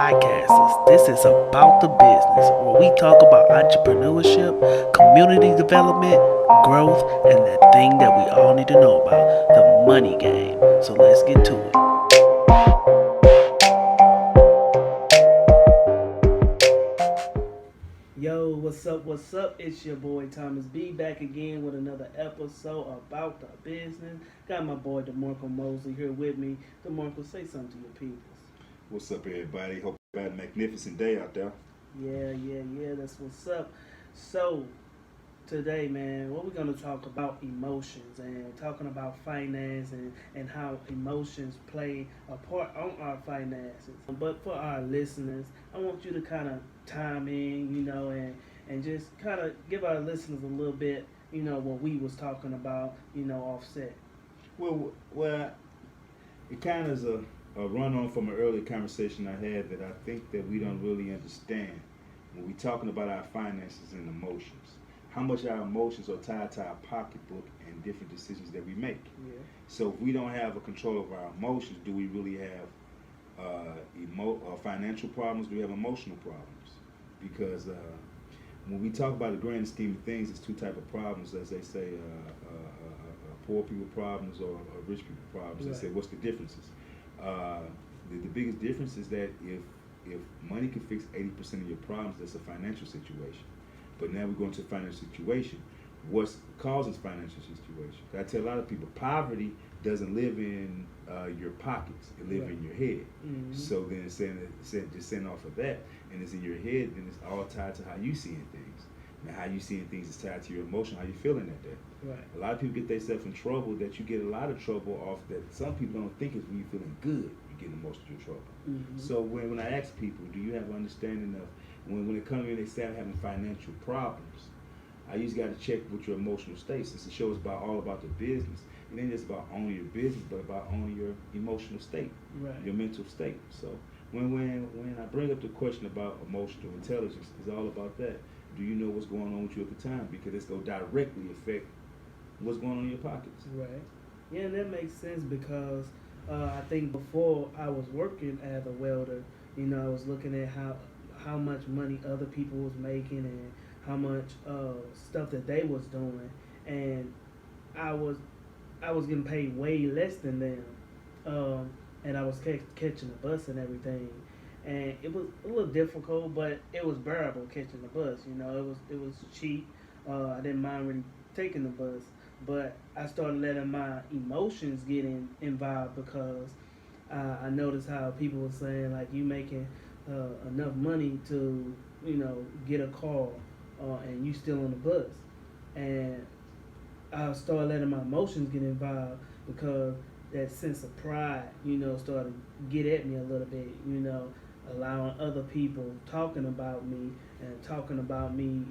podcasters. This is About the Business, where we talk about entrepreneurship, community development, growth, and that thing that we all need to know about, the money game. So let's get to it. Yo, what's up? What's up? It's your boy Thomas B back again with another episode about the business. Got my boy DeMarco Mosley here with me. DeMarco, say something to your people. What's up, everybody? Hope you had a magnificent day out there. Yeah. That's what's up. So, today, man, what we're going to talk about emotions and talking about finance and how emotions play a part on our finances. But for our listeners, I want you to kind of time in, and just kind of give our listeners a little bit, what we was talking about, offset. Well, it kind of is a run-on from an earlier conversation I had that I think that we don't really understand when we're talking about our finances and emotions. How much our emotions are tied to our pocketbook and different decisions that we make. Yeah. So if we don't have a control of our emotions, do we really have financial problems? Do we have emotional problems? Because when we talk about the grand scheme of things, it's two type of problems, as they say, poor people problems or rich people problems. Right. They say, what's the differences? The biggest difference is that if money can fix 80% of your problems, that's a financial situation. But now we're going to a financial situation. What causes financial situation? I tell a lot of people, poverty doesn't live in your pockets; it lives in your head. Mm-hmm. So then, just saying off of that, and it's in your head, then it's all tied to how you seeing things. Now, how you seeing things is tied to your emotion, how you feeling that day. Right. A lot of people get themselves in trouble that you get a lot of trouble off that some people don't think is when you're feeling good, you get emotional trouble. Mm-hmm. So when I ask people, do you have an understanding of when it comes in, they start having financial problems, I usually got to check with your emotional state, since the show is all about the business. It ain't just about owning your business, but about owning your emotional state, Right. your mental state. So when I bring up the question about emotional intelligence, it's all about that. Do you know what's going on with you at the time? Because it's going to directly affect what's going on in your pockets. Right. Yeah, and that makes sense because I think before I was working as a welder, I was looking at how much money other people was making and how much stuff that they was doing, and I was getting paid way less than them, and I was catching the bus and everything, and it was a little difficult, but it was bearable catching the bus. It was cheap. I didn't mind really taking the bus, but I started letting my emotions get involved because I noticed how people were saying like you making enough money to get a car and you still on the bus, and I started letting my emotions get involved because that sense of pride started to get at me a little bit, allowing other people talking about me and talking about me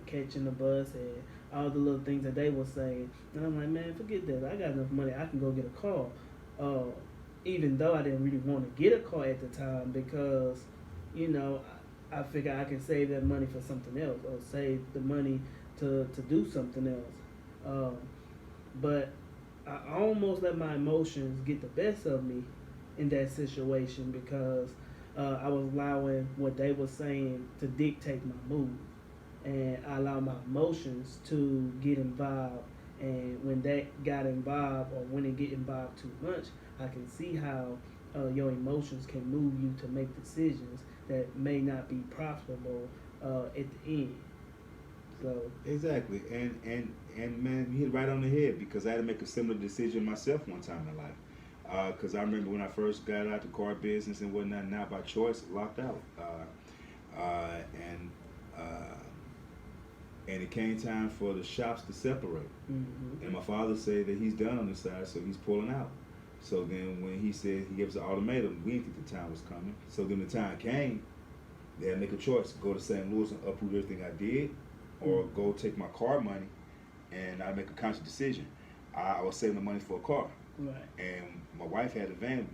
catching the bus and all the little things that they were saying, and I'm like, man, forget that, I got enough money, I can go get a car, even though I didn't really want to get a car at the time because I figure I can save that money for something else or save the money to do something else. But I almost let my emotions get the best of me in that situation because I was allowing what they were saying to dictate my mood. And I allowed my emotions to get involved. And when that got involved or when it get involved too much, I can see how your emotions can move you to make decisions that may not be profitable at the end. So Exactly, and man, you hit right on the head because I had to make a similar decision myself one time in life. Because I remember when I first got out the car business and whatnot, now by choice, locked out. And it came time for the shops to separate. mm-hmm. And my father said that he's done on this side, so he's pulling out. So then when he said he gave us an ultimatum, we didn't think the time was coming. So then the time came, they had to make a choice: go to St. Louis and uproot everything I did, or go take my car money and I make a conscious decision. I was saving the money for a car. Right. And my wife had a van.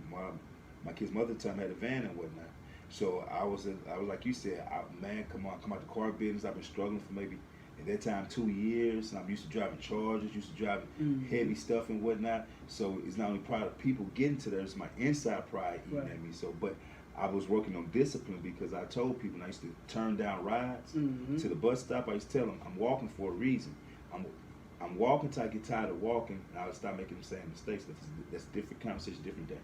My kid's mother at the time had a van and whatnot. So I was like you said, man, come out the car business. I've been struggling for maybe at that time 2 years. And I'm used to driving Chargers, used to driving heavy stuff and whatnot. So it's not only pride of people getting to there, it's my inside pride eating Right. at me. So, but I was working on discipline because I told people, and I used to turn down rides Mm-hmm. to the bus stop. I used to tell them, I'm walking for a reason. I'm I'm walking till I get tired of walking, and I'll stop making the same mistakes. That's a different conversation, different day.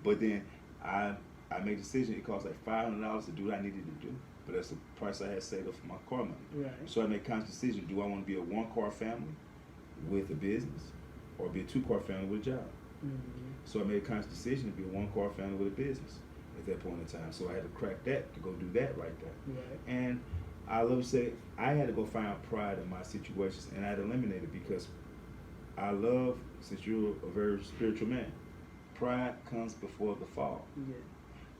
But then I I made a decision. It cost like $500 to do what I needed to do, but that's the price I had saved up for my car money. Right. So I made a conscious decision: do I want to be a one-car family with a business, or be a two-car family with a job? Mm-hmm. So I made a conscious decision to be a one-car family with a business at that point in time. So I had to crack that to go do that right there. Right. And I love to say I had to go find pride in my situations, and I had to eliminate it because I love, since you're a very spiritual man, pride comes before the fall. Yeah.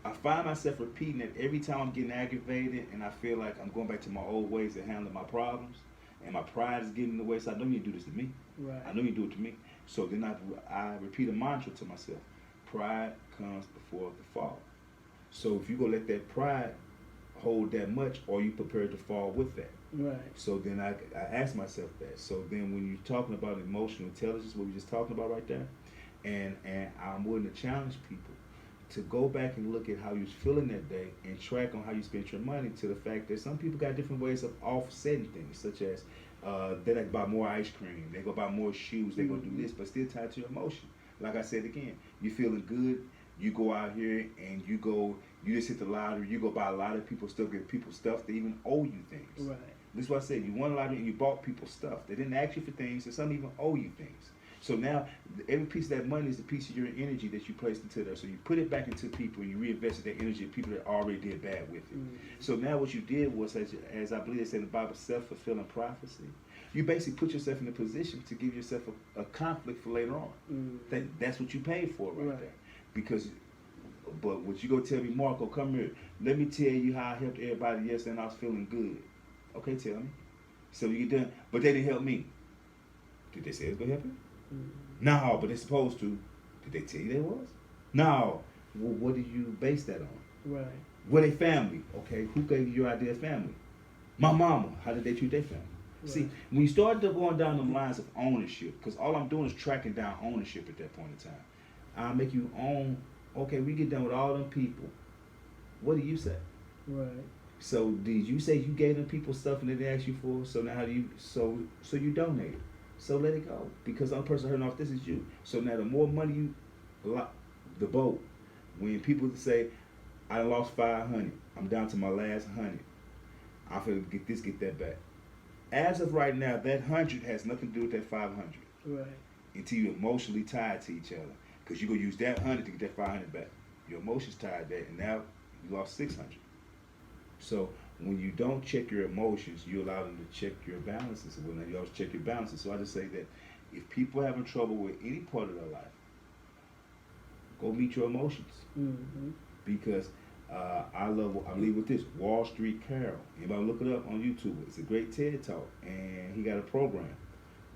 I find myself repeating it every time I'm getting aggravated and I feel like I'm going back to my old ways of handling my problems, and my pride is getting in the way. So I know you do this to me. Right. I know you do it to me. So then I repeat a mantra to myself: pride comes before the fall. So if you go let that pride hold that much, or you prepared to fall with that? Right. So then I ask myself that. So then when you're talking about emotional intelligence, what we just talking about right there, and I'm willing to challenge people to go back and look at how you was feeling that day and track on how you spent your money, to the fact that some people got different ways of offsetting things, such as they like buy more ice cream, they go buy more shoes, they go do this, but still tied to your emotion. Like I said again, you feeling good, you go out here and you just hit the lottery, you go buy a lot of people's stuff, give people stuff, they even owe you things. Right. This is what I said, you won a lottery and you bought people stuff. They didn't ask you for things, and some even owe you things. So now every piece of that money is a piece of your energy that you placed into there. So you put it back into people and you reinvested that energy in people that already did bad with it. Mm-hmm. So So now what you did was, as I believe it said in the Bible, self-fulfilling prophecy. You basically put yourself in a position to give yourself a conflict for later on. mm-hmm. That's what you paid for right Right. there. Because, but what you go tell me, Marco, come here. Let me tell you how I helped everybody yesterday and I was feeling good. Okay, tell me. So you get done. But they didn't help me. Did they say it was going to help you? Mm-hmm. No, but they're supposed to. Did they tell you they was? No. Well, what do you base that on? Right. Were they family? Okay, who gave you your idea of family? My mama. How did they treat their family? Right. See, when you start going down the lines of ownership, because all I'm doing is tracking down ownership at that point in time. I'll make you own. Okay, we get done with all them people. What do you say? Right. So did you say you gave them people stuff and they didn't ask you for? So now how do you? So you donated. So let it go, because the only person hurting off this is you. So now the more money you, the Bout, when people say, I lost 500, I'm down to my last 100. I'm gonna get this, get that back. As of right now, that 100 has nothing to do with that 500 Right. until you're emotionally tied to each other. Because you're going to use that 100 to get that 500 back. Your emotions tied that, and now you lost 600. So when you don't check your emotions, you allow them to check your balances. Well, now you always check your balances. So I just say that if people are having trouble with any part of their life, go meet your emotions. Mm-hmm. Because I leave with this, Wall Street Carol. Anybody look it up on YouTube? It's a great TED Talk, and he got a program,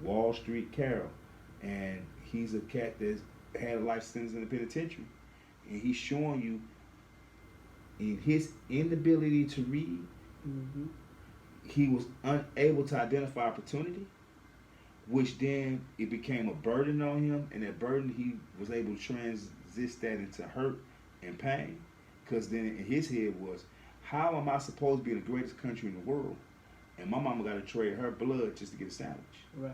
Wall Street Carol, and he's a cat that's had a life sentence in the penitentiary, and he's showing you in his inability to read, Mm-hmm. he was unable to identify opportunity, which then it became a burden on him, and that burden he was able to transist that into hurt and pain. Because then in his head was, how am I supposed to be in the greatest country in the world, and my mama got to trade her blood just to get a sandwich? Right.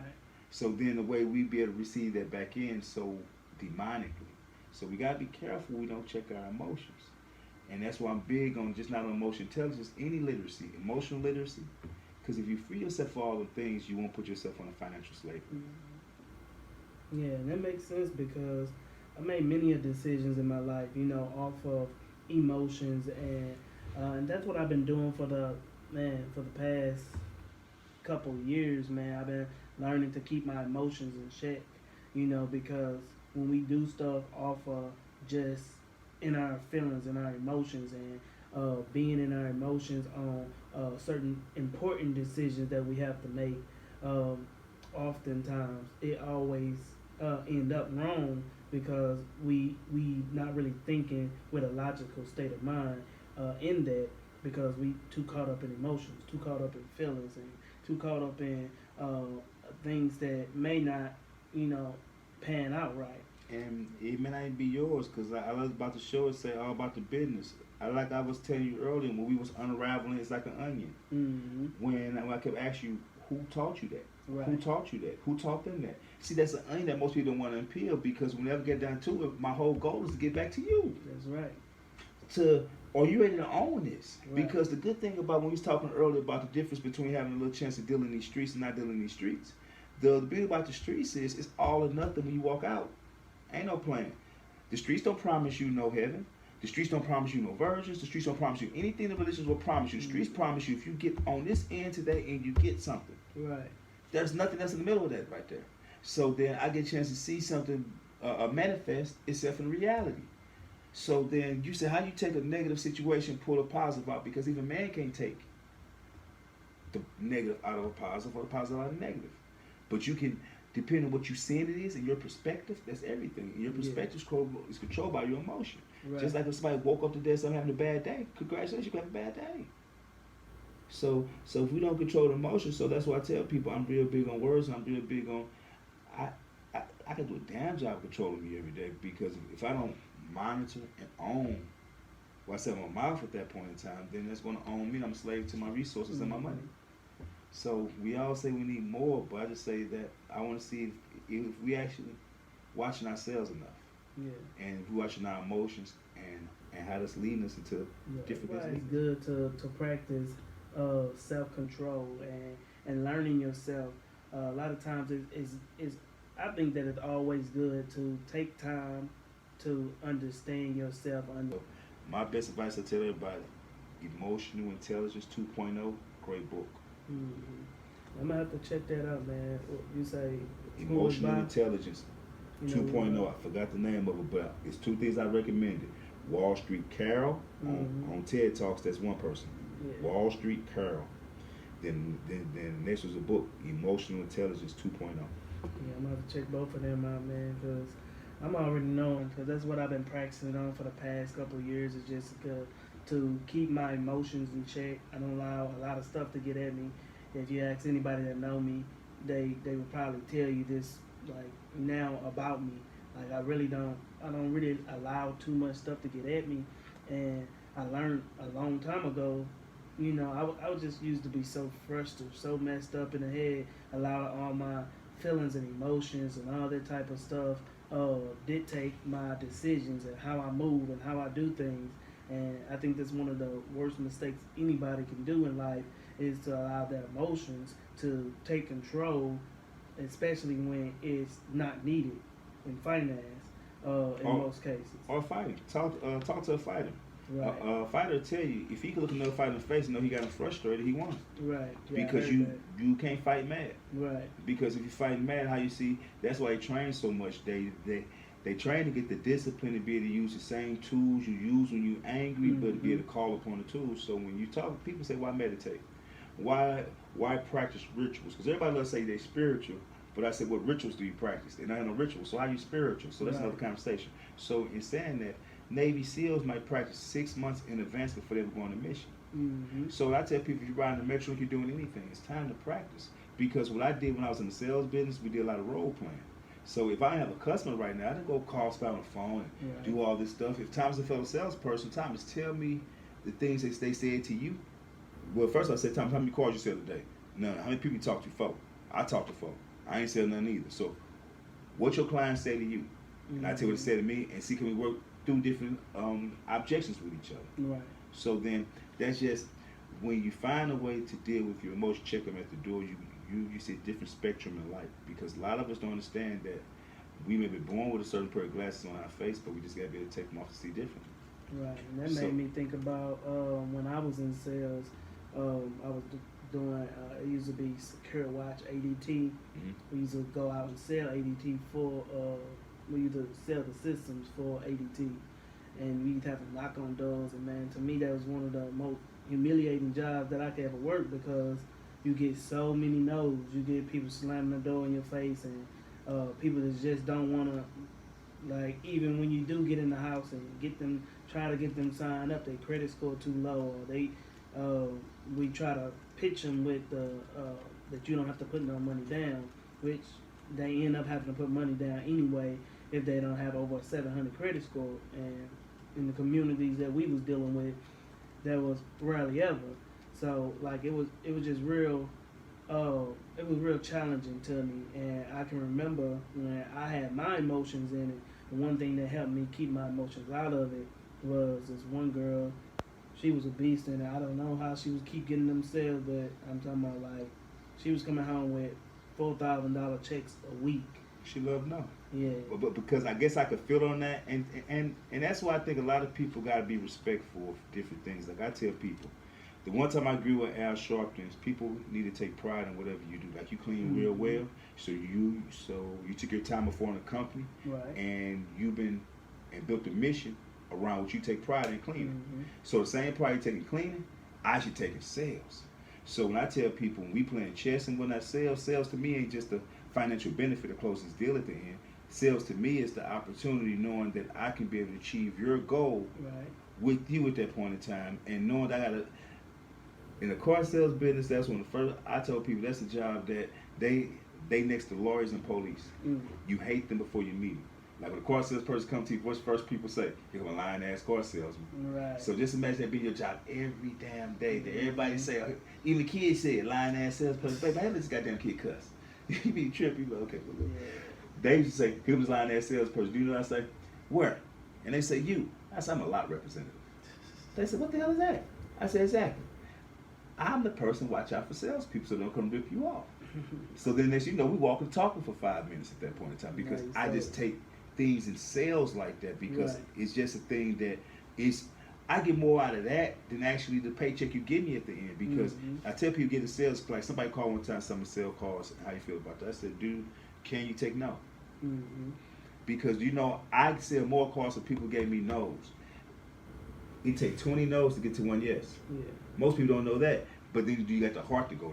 So then the way we be able to receive that back in so demonically. So we got to be careful we don't check our emotions. And that's why I'm big on just not on emotional intelligence, any literacy, emotional literacy. Because if you free yourself of all the things, you won't put yourself on a financial slavery. Mm-hmm. Yeah, and that makes sense because I made many of decisions in my life, off of emotions, and that's what I've been doing for the past couple of years, man. I've been learning to keep my emotions in check, because when we do stuff off of just in our feelings and our emotions, and being in our emotions on certain important decisions that we have to make, oftentimes it always end up wrong because we not really thinking with a logical state of mind in that, because we too caught up in emotions, too caught up in feelings, and too caught up in things that may not pan out right. And it may not even be yours, because I was about to show it, say all about the business. like I was telling you earlier, when we was unraveling, it's like an onion. Mm-hmm. When I kept asking you, who taught you that? Right. Who taught you that? Who taught them that? See, that's an onion that most people don't want to peel because whenever I get down to it, my whole goal is to get back to you. That's right. To are you ready to own this? Right. Because the good thing about when we was talking earlier about the difference between having a little chance of dealing in these streets and not dealing in these streets, the beauty about the streets is it's all or nothing when you walk out. Ain't no plan. The streets don't promise you no heaven. The streets don't promise you no virgins. The streets don't promise you anything the religions will promise you. The streets promise you if you get on this end today and you get something. Right. There's nothing that's in the middle of that right there. So then I get a chance to see something manifest itself in reality. So then you say, how you take a negative situation, pull a positive out? Because even man can't take the negative out of a positive or the positive out of a negative. But you can, depending on what you seeing it is and your perspective, that's everything. And your perspective is controlled by your emotion. Right. Just like if somebody woke up today and started having a bad day, congratulations, you have a bad day. So if we don't control the emotions, so that's why I tell people I'm real big on words. And I'm real big on, I can do a damn job controlling me every day because if I don't monitor and own what's in my mouth at that point in time, then that's going to own me. I'm a slave to my resources and my money. So we all say we need more, but I just say that I want to see if we actually watching ourselves enough. Yeah. And if we watching our emotions and how that's leading us into different Right. things. It's good to practice self-control and learning yourself. A lot of times is I think that it's always good to take time to understand yourself. My best advice I tell everybody, Emotional Intelligence 2.0, great book. Mm-hmm. I'm gonna have to check that out, man. You say Emotional Intelligence 2.0. I forgot the name of it, but it's two things I recommended. Wall Street Carol on TED Talks. That's one person. Yeah. Wall Street Carol. Then next was a book, Emotional Intelligence 2.0. Yeah, I'm gonna have to check both of them out, man, because I'm already knowing, because that's what I've been practicing on for the past couple of years, is just to keep my emotions in check. I don't allow a lot of stuff to get at me. If you ask anybody that know me, they would probably tell you this, like, now about me. Like, I don't really allow too much stuff to get at me. And I learned a long time ago, I was just used to be so frustrated, so messed up in the head, allow all my feelings and emotions and all that type of stuff dictate my decisions and how I move and how I do things. And I think that's one of the worst mistakes anybody can do in life, is to allow their emotions to take control, especially when it's not needed in finance, most cases. Or fighting. Talk to a fighter. Right. A fighter will tell you, if he can look another fighter in the face and know he got him frustrated, he won. Right. Yeah, because you can't fight mad. Right. Because if you fight mad, how you see, that's why they train so much. They train to get the discipline to be able to use the same tools you use when you're angry, but to be able to call upon the tools. So when you talk, people say, why meditate? Why practice rituals? Because everybody loves to say they're spiritual, but I said, what rituals do you practice? They're not no rituals. So how are you spiritual? So that's another conversation. So in saying that, Navy SEALs might practice 6 months in advance before they go on a mission. Mm-hmm. So I tell people, if you're riding the metro, if you're doing anything, it's time to practice. Because what I did when I was in the sales business, we did a lot of role playing. So if I have a customer right now, I didn't go call somebody on the phone and do all this stuff. If Tom's a fellow salesperson, Thomas, tell me the things that they said to you. Well, first I said, Thomas, how many calls you said today? None. How many people you talked to? 4. I talked to 4. I ain't said none either. So what your clients say to you? And I tell you what they say to me, and see, can we work through different objections with each other. Right. So then that's just when you find a way to deal with your emotions, check them at the door, you see a different spectrum in life. Because a lot of us don't understand that we may be born with a certain pair of glasses on our face, but we just got to be able to take them off to see different. Right. And that made me think about when I was in sales, I was doing, it used to be Secure Watch, ADT. We used to go out and sell ADT for we used to sell the systems for ADT, and we used to have to knock on doors. And man, to me, that was one of the most humiliating jobs that I could ever work, because you get so many no's. You get people slamming the door in your face, and people that just don't want to, like, even when you do get in the house and try to get them signed up, their credit score too low, or we try to pitch them with that you don't have to put no money down, which they end up having to put money down anyway if they don't have over a 700 credit score. And in the communities that we was dealing with, that was rarely ever. So like it was just real. It was real challenging to me, and I can remember when I had my emotions in it. The one thing that helped me keep my emotions out of it was this one girl. She was a beast, and I don't know how she was keep getting them sales, but I'm talking about like she was coming home with $4,000 checks a week. She loved no. Yeah. But because I guess I could feel on that, and that's why I think a lot of people got to be respectful of different things. Like I tell people, the one time I agree with Al Sharpton is people need to take pride in whatever you do. Like you clean real well, so you took your time before in a company, Right. and you've been and built a mission around what you take pride in cleaning. So the same pride you take in cleaning, I should take in sales. So when I tell people when we playing chess and when I sales to me ain't just a financial benefit of closing this deal at the end. Sales to me is the opportunity knowing that I can be able to achieve your goal with you at that point in time, and knowing that I got to. In the car sales business, that's when the first I told people that's a job that they next to lawyers and police. You hate them before you meet them. Like when a car salesperson comes to you, what's the first people say? You're a lying ass car salesman. Right. So just imagine that being your job every damn day. That everybody say, even kids say it, lying ass salesperson. Baby, I have this goddamn kid cuss. You be tripping, you be okay. Well, look. They used to say, he was lying ass salesperson. Do you know what I say? Where? And they say, you. I said, I'm a lot representative. They said, what the hell is that? I said, exactly. I'm the person watch out for salespeople so they don't come rip you off. So then next you know, we walking talking for 5 minutes at that point in time because I just take things in sales like that because it's just a thing that is I get more out of that than actually the paycheck you give me at the end because I tell people get a sales like somebody called one time, some sales calls, how you feel about that? I said, dude, can you take no? Because you know I sell more calls so people gave me no's. It take 20 no's to get to one yes. Most people don't know that, but then you got the heart to go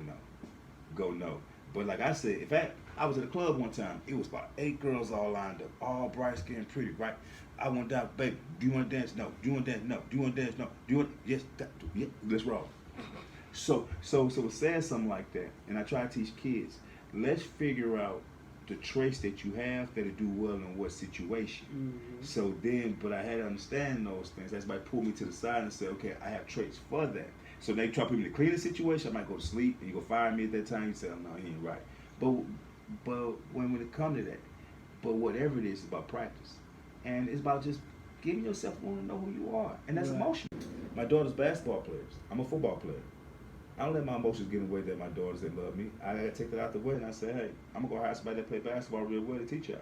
no. But like I said, in fact, I was at a club one time. It was about 8 girls all lined up, all bright skin, pretty, right? I went down, baby, do you want to dance? No. Do you want to dance? No. Do you want to dance? No. Do you want? Yes. Yeah. Let's roll. So it says something like that, and I try to teach kids. Let's figure out the traits that you have that'll do well in what situation. So then, but I had to understand those things. That's why I pulled me to the side and said, okay, I have traits for that. So they try to put me in a cleaning situation, I might go to sleep, and you go fire me at that time. You say, oh, no, he ain't right. But when it comes to that, but whatever it is, it's about practice. And it's about just giving yourself want to know who you are. And that's emotional. My daughter's basketball players. I'm a football player. I don't let my emotions get in the way that my daughters that love me. I gotta take that out the way and I say, hey, I'm gonna go hire somebody that play basketball real well to teach y'all.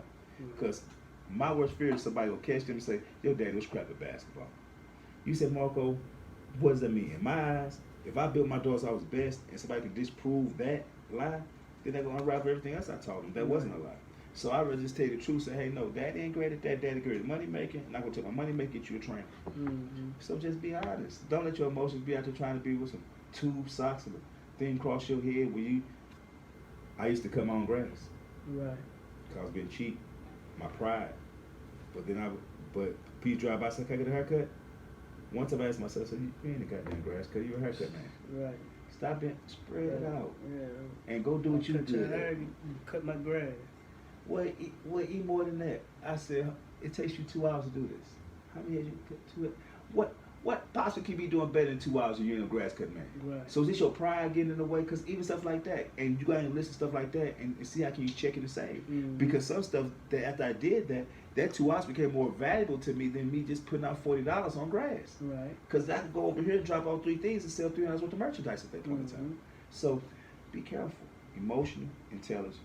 Because my worst fear is somebody will catch them and say, your daddy was crap at basketball. You said, Marco, what does that mean? In my eyes, if I built my daughters I was best and somebody could disprove that lie, then they're gonna unravel everything else I told them. That wasn't a lie. So I would just tell you the truth, say, hey, no, daddy ain't great at that, daddy great at money making, and I'm gonna take my money making, get you a trainer. So just be honest. Don't let your emotions be out there trying to be with some tube socks and a thing across your head where I used to cut my own grass. Right. Cause I was being cheap. My pride. But please drive by, say, can I get a haircut? One time I asked myself, so you ain't a goddamn grass cut, you a haircut man. Right. Stop it, spread it out. Yeah. And go do what you do. You cut my grass. Well, eat more than that. I said, it takes you 2 hours to do this. How many years you cut to it? What possibly can you be doing better than 2 hours if you're in a grass cut man? Right. So is this your pride getting in the way? Because even stuff like that, and you got to listen to stuff like that and see how can you check it and save. Because some stuff that after I did that 2 hours became more valuable to me than me just putting out $40 on grass. Right. Because I could go over here and drop all 3 things and sell $300 worth of merchandise at that point in time. So be careful. Emotional intelligence.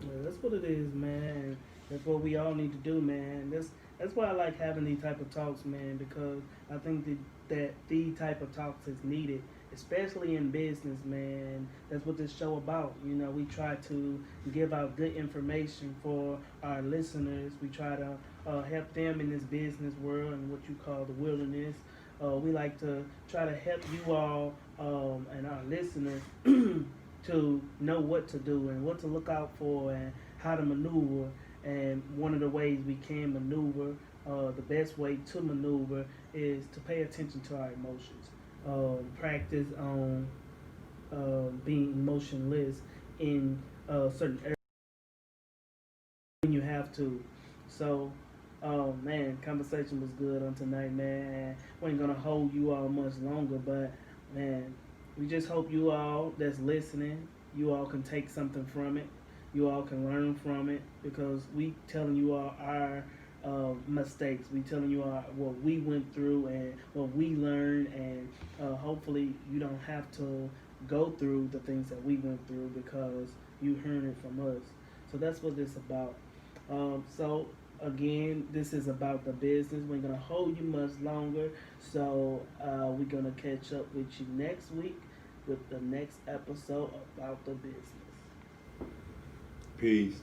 Yeah, that's what it is, man. That's what we all need to do, man. That's why I like having these type of talks, man, because I think that these type of talks is needed, especially in business, man. That's what this show about. You know, we try to give out good information for our listeners. We try to help them in this business world and what you call the wilderness. We like to try to help you all and our listeners to know what to do and what to look out for and how to maneuver. And one of the ways we can maneuver, the best way to maneuver is to pay attention to our emotions. Practice on being emotionless in certain areas when you have to. So Oh man, conversation was good on tonight, man. And we ain't gonna hold you all much longer, but man, we just hope you all that's listening, you all can take something from it. You all can learn from it because we telling you all our mistakes. We telling you all what we went through and what we learned, and hopefully you don't have to go through the things that we went through because you heard it from us. So that's what this about. So again, this is about the business. We're gonna hold you much longer. So we're gonna catch up with you next week with the next episode about the business. Peace.